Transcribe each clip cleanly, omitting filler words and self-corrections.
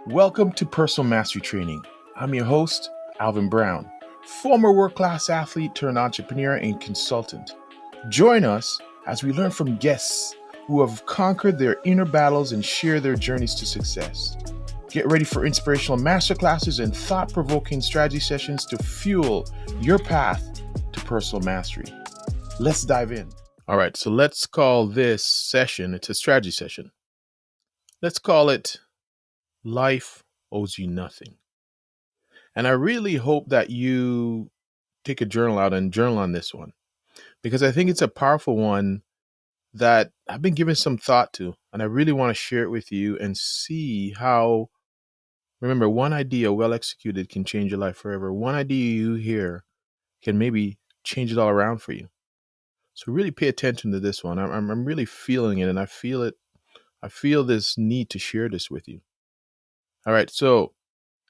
Welcome to Personal Mastery Training. I'm your host, Alvin Brown, former world-class athlete turned entrepreneur and consultant. Join us as we learn from guests who have conquered their inner battles and share their journeys to success. Get ready for inspirational masterclasses and thought-provoking strategy sessions to fuel your path to personal mastery. Let's dive in. All right, so let's call this session, it's a strategy session. Let's call it Life Owes You Nothing. And I really hope that you take a journal out and journal on this one, because I think it's a powerful one that I've been giving some thought to, and I really want to share it with you and see how, remember, one idea well executed can change your life forever. One idea you hear can maybe change it all around for you. So really pay attention to this one. I'm really feeling it, and I feel it. I feel this need to share this with you. All right, so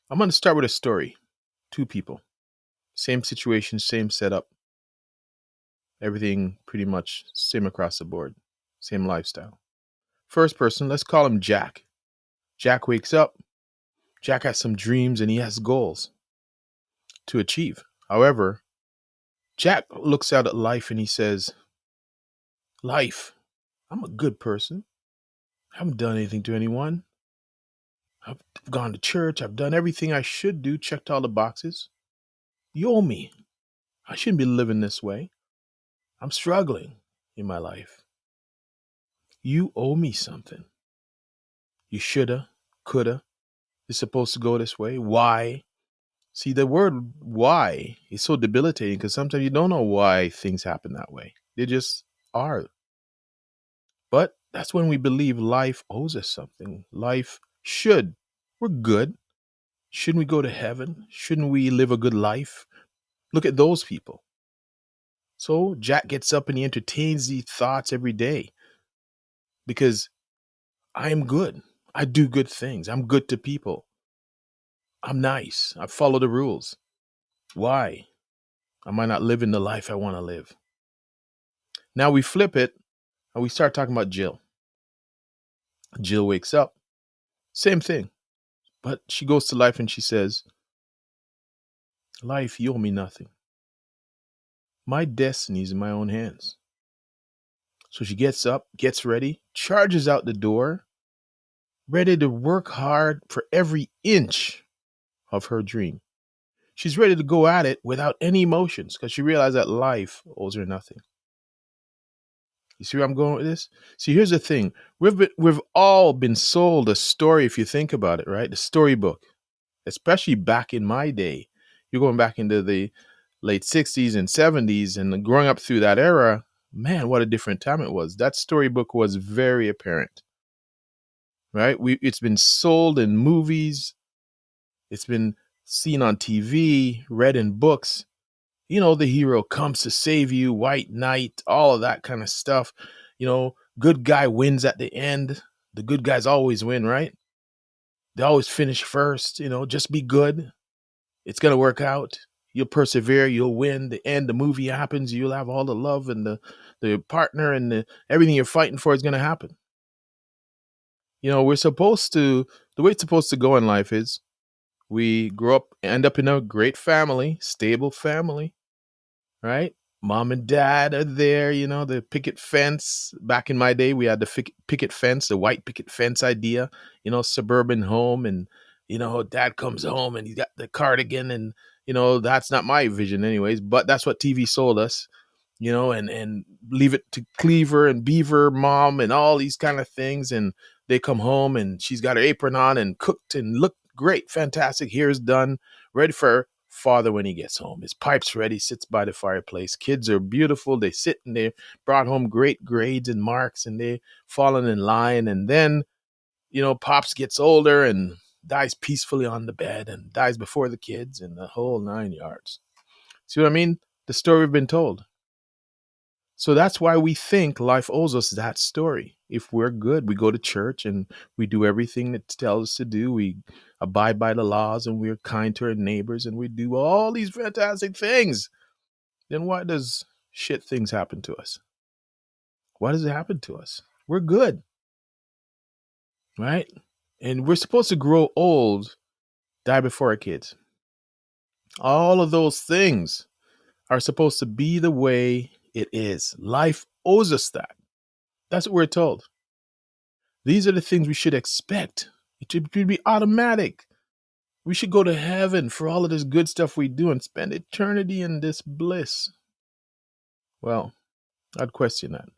I'm going to start with a story. Two people, same situation, same setup, everything pretty much same across the board, same lifestyle. First person, let's call him Jack. Jack wakes up. Jack has some dreams and he has goals to achieve. However, Jack looks out at life and he says, Life, I'm a good person. I haven't done anything to anyone. I've gone to church. I've done everything I should do, checked all the boxes. You owe me. I shouldn't be living this way. I'm struggling in my life. You owe me something. You shoulda, coulda. It's supposed to go this way. Why? See, the word why is so debilitating because sometimes you don't know why things happen that way. They just are. But that's when we believe life owes us something. Life should. We're good. Shouldn't we go to heaven? Shouldn't we live a good life? Look at those people. So Jack gets up and he entertains these thoughts every day because I am good. I do good things. I'm good to people. I'm nice. I follow the rules. Why am I not living the life I want to live? Now we flip it and we start talking about Jill. Jill wakes up. Same thing. But she goes to life and she says, Life, you owe me nothing. My destiny is in my own hands. So she gets up, gets ready, charges out the door, ready to work hard for every inch of her dream. She's ready to go at it without any emotions because she realized that life owes her nothing. You see where I'm going with this? See, here's the thing. We've all been sold a story, if you think about it, right? The storybook, especially back in my day. You're going back into the late 60s and 70s and growing up through that era. Man, what a different time it was. That storybook was very apparent, right? It's been sold in movies. It's been seen on TV, read in books. You know, the hero comes to save you, white knight, all of that kind of stuff. You know, good guy wins at the end. The good guys always win, right? They always finish first. You know, just be good. It's going to work out. You'll persevere. You'll win. The end, the movie happens. You'll have all the love and the partner and everything you're fighting for is going to happen. You know, the way it's supposed to go in life is we grow up, end up in a great family, stable family, right? Mom and dad are there, you know, the picket fence. Back in my day, we had the picket fence, the white picket fence idea, you know, suburban home. And, you know, dad comes home and he's got the cardigan. And, you know, that's not my vision anyways, but that's what TV sold us, you know, and leave it to Cleaver and Beaver mom and all these kind of things. And they come home and she's got her apron on and cooked and looked great, fantastic. Hair's done, ready for father when he gets home. His pipe's ready, sits by the fireplace. Kids are beautiful. They sit and they brought home great grades and marks and they fallen in line. And then, you know, pops gets older and dies peacefully on the bed and dies before the kids and the whole 9 yards. See what I mean? The story we've been told. So that's why we think life owes us that story. If we're good, we go to church and we do everything it tells us to do. We abide by the laws and we're kind to our neighbors and we do all these fantastic things. Then why does shit things happen to us? Why does it happen to us? We're good, right? And we're supposed to grow old, die before our kids. All of those things are supposed to be the way it is. Life owes us that. That's what we're told. These are the things we should expect. It should be automatic. We should go to heaven for all of this good stuff we do and spend eternity in this bliss. Well, I'd question that.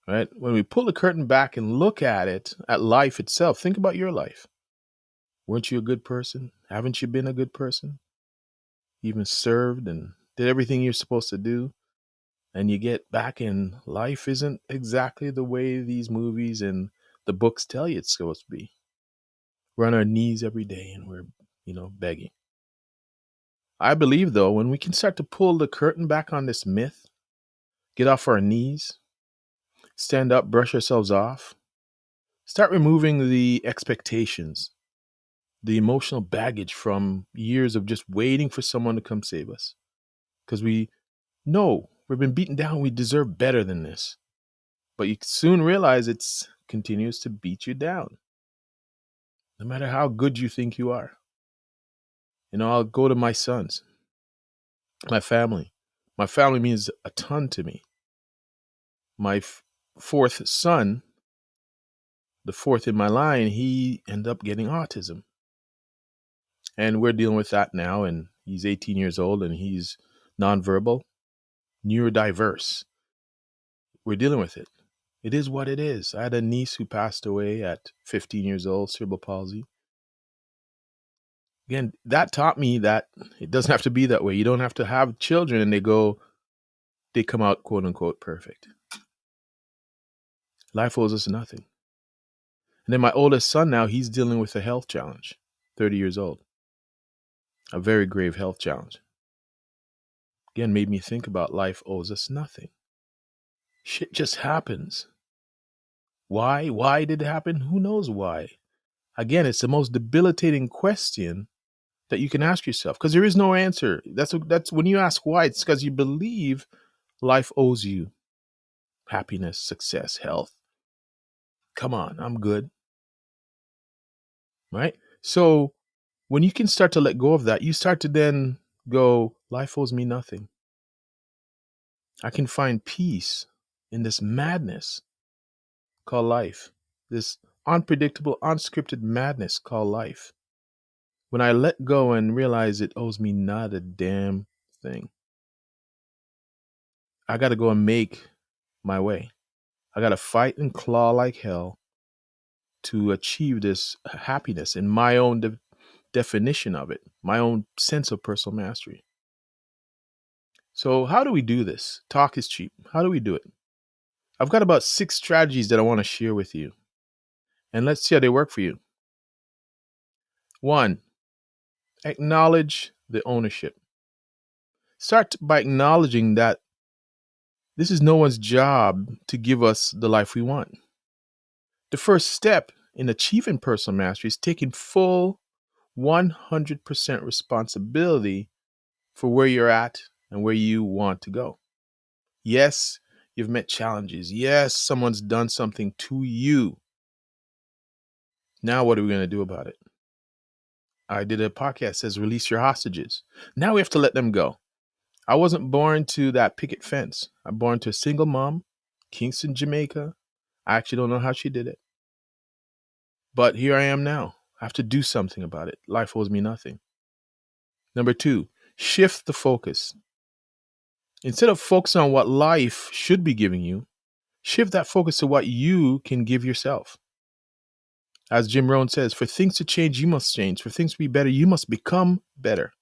Right? When we pull the curtain back and look at it, at life itself, think about your life. Weren't you a good person? Haven't you been a good person? You even served and did everything you're supposed to do. And you get back and life isn't exactly the way these movies and the books tell you it's supposed to be. We're on our knees every day and we're, begging. I believe, though, when we can start to pull the curtain back on this myth, get off our knees, stand up, brush ourselves off, start removing the expectations, the emotional baggage from years of just waiting for someone to come save us. Because we know we've been beaten down, we deserve better than this. But you soon realize it continues to beat you down, no matter how good you think you are. I'll go to my sons, my family. My family means a ton to me. My fourth son, the fourth in my line, he ended up getting autism. And we're dealing with that now. And he's 18 years old and he's nonverbal, neurodiverse. We're dealing with it. It is what it is. I had a niece who passed away at 15 years old, cerebral palsy. Again, that taught me that it doesn't have to be that way. You don't have to have children and they come out quote unquote perfect. Life owes us nothing. And then my oldest son now, he's dealing with a health challenge, 30 years old. A very grave health challenge. Again, made me think about life owes us nothing. Shit just happens. Why? Why did it happen? Who knows why? Again, it's the most debilitating question that you can ask yourself because there is no answer. That's when you ask why, it's because you believe life owes you happiness, success, health. Come on, I'm good. Right? So when you can start to let go of that, you start to then go, life owes me nothing. I can find peace in this madness called life, this unpredictable, unscripted madness called life. When I let go and realize it owes me not a damn thing, I got to go and make my way. I got to fight and claw like hell to achieve this happiness in my own definition of it, my own sense of personal mastery. So how do we do this? Talk is cheap. How do we do it? I've got about 6 strategies that I want to share with you. And let's see how they work for you. 1, acknowledge the ownership. Start by acknowledging that this is no one's job to give us the life we want. The first step in achieving personal mastery is taking full 100% responsibility for where you're at and where you want to go. Yes, you've met challenges. Yes, someone's done something to you. Now what are we going to do about it? I did a podcast that says release your hostages. Now we have to let them go. I wasn't born to that picket fence. I'm born to a single mom, Kingston, Jamaica. I actually don't know how she did it. But here I am now. I have to do something about it. Life owes me nothing. Number 2, shift the focus. Instead of focusing on what life should be giving you, shift that focus to what you can give yourself. As Jim Rohn says, for things to change, you must change. For things to be better, you must become better.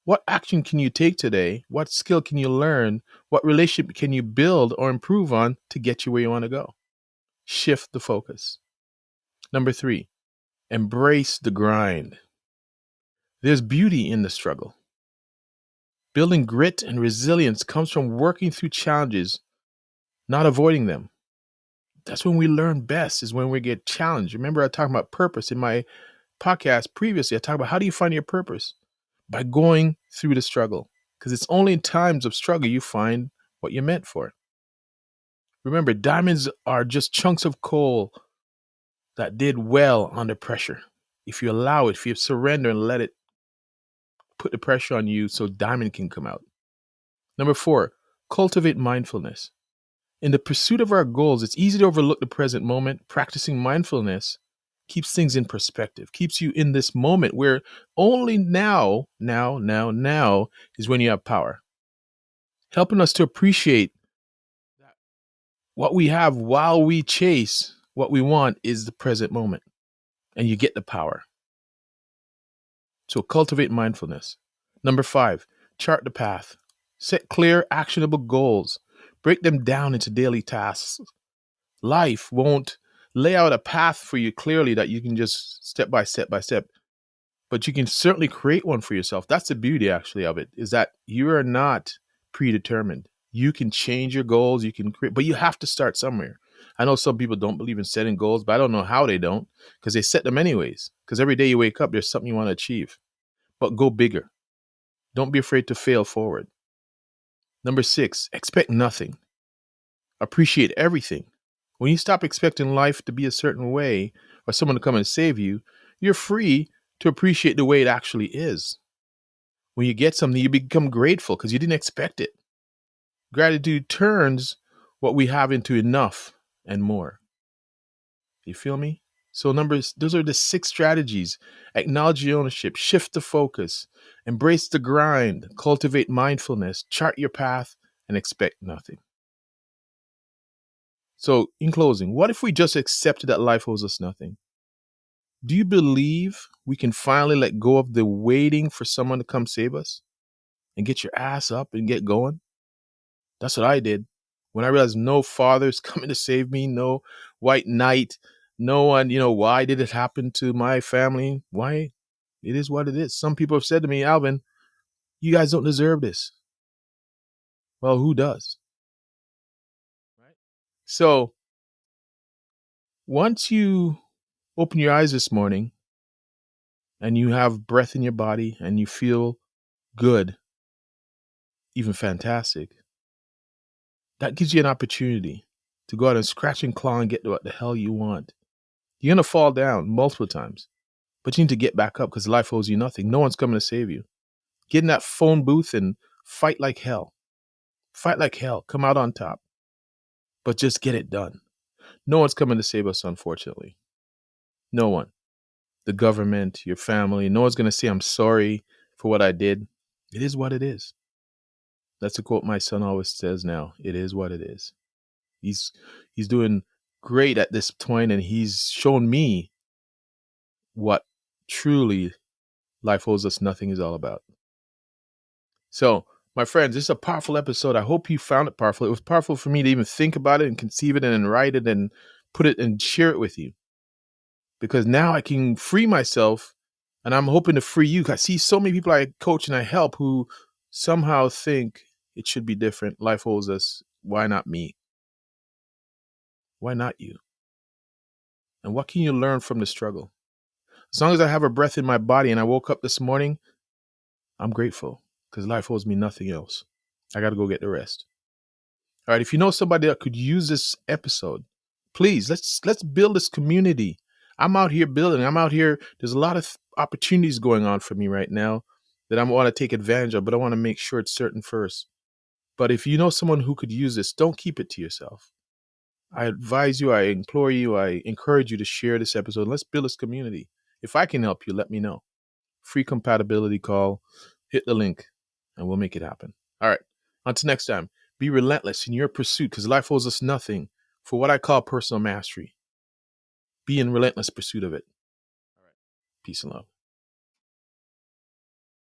What action can you take today? What skill can you learn? What relationship can you build or improve on to get you where you want to go? Shift the focus. Number 3, embrace the grind. There's beauty in the struggle. Building grit and resilience comes from working through challenges, not avoiding them. That's when we learn best, is when we get challenged. Remember, I talked about purpose in my podcast previously. I talked about how do you find your purpose? By going through the struggle. Because it's only in times of struggle you find what you're meant for. Remember, diamonds are just chunks of coal that did well under pressure. If you allow it, if you surrender and let it put the pressure on you so diamond can come out. Number 4, cultivate mindfulness. In the pursuit of our goals, it's easy to overlook the present moment. Practicing mindfulness keeps things in perspective, keeps you in this moment where only now is when you have power. Helping us to appreciate what we have while we chase what we want is the present moment, and you get the power. So cultivate mindfulness. Number 5, chart the path. Set clear, actionable goals. Break them down into daily tasks. Life won't lay out a path for you clearly that you can just step by step, but you can certainly create one for yourself. That's the beauty actually of it, is that you are not predetermined. You can change your goals, you can create, but you have to start somewhere. I know some people don't believe in setting goals, but I don't know how they don't, because they set them anyways. Because every day you wake up, there's something you want to achieve. But go bigger. Don't be afraid to fail forward. Number 6, expect nothing. Appreciate everything. When you stop expecting life to be a certain way or someone to come and save you, you're free to appreciate the way it actually is. When you get something, you become grateful because you didn't expect it. Gratitude turns what we have into enough and more. You feel me? So those are the 6 strategies. Acknowledge your ownership, shift the focus, embrace the grind, cultivate mindfulness, chart your path, and expect nothing. So in closing, what if we just accepted that life owes us nothing? Do you believe we can finally let go of the waiting for someone to come save us and get your ass up and get going? That's what I did. When I realized no father's coming to save me, no white knight, no one, why did it happen to my family? Why? It is what it is. Some people have said to me, Alvin, you guys don't deserve this. Well, who does? Right? So once you open your eyes this morning and you have breath in your body and you feel good, even fantastic, that gives you an opportunity to go out and scratch and claw and get what the hell you want. You're going to fall down multiple times, but you need to get back up because life owes you nothing. No one's coming to save you. Get in that phone booth and fight like hell. Fight like hell. Come out on top. But just get it done. No one's coming to save us, unfortunately. No one. The government, your family, no one's going to say, I'm sorry for what I did. It is what it is. That's a quote my son always says now. It is what it is. He's doing great at this point, and he's shown me what truly life owes us nothing is all about. So, my friends, this is a powerful episode. I hope you found it powerful. It was powerful for me to even think about it and conceive it and then write it and put it and share it with you. Because now I can free myself, and I'm hoping to free you. I see so many people I coach and I help who somehow think it should be different. Life owes us. Why not me? Why not you? And what can you learn from the struggle? As long as I have a breath in my body and I woke up this morning, I'm grateful because life owes me nothing else. I got to go get the rest. All right. If you know somebody that could use this episode, please let's build this community. I'm out here building. I'm out here. There's a lot of opportunities going on for me right now that I want to take advantage of, but I want to make sure it's certain first. But if you know someone who could use this, don't keep it to yourself. I advise you, I implore you, I encourage you to share this episode. Let's build this community. If I can help you, let me know. Free compatibility call. Hit the link and we'll make it happen. All right. Until next time, be relentless in your pursuit because life owes us nothing for what I call personal mastery. Be in relentless pursuit of it. All right. Peace and love.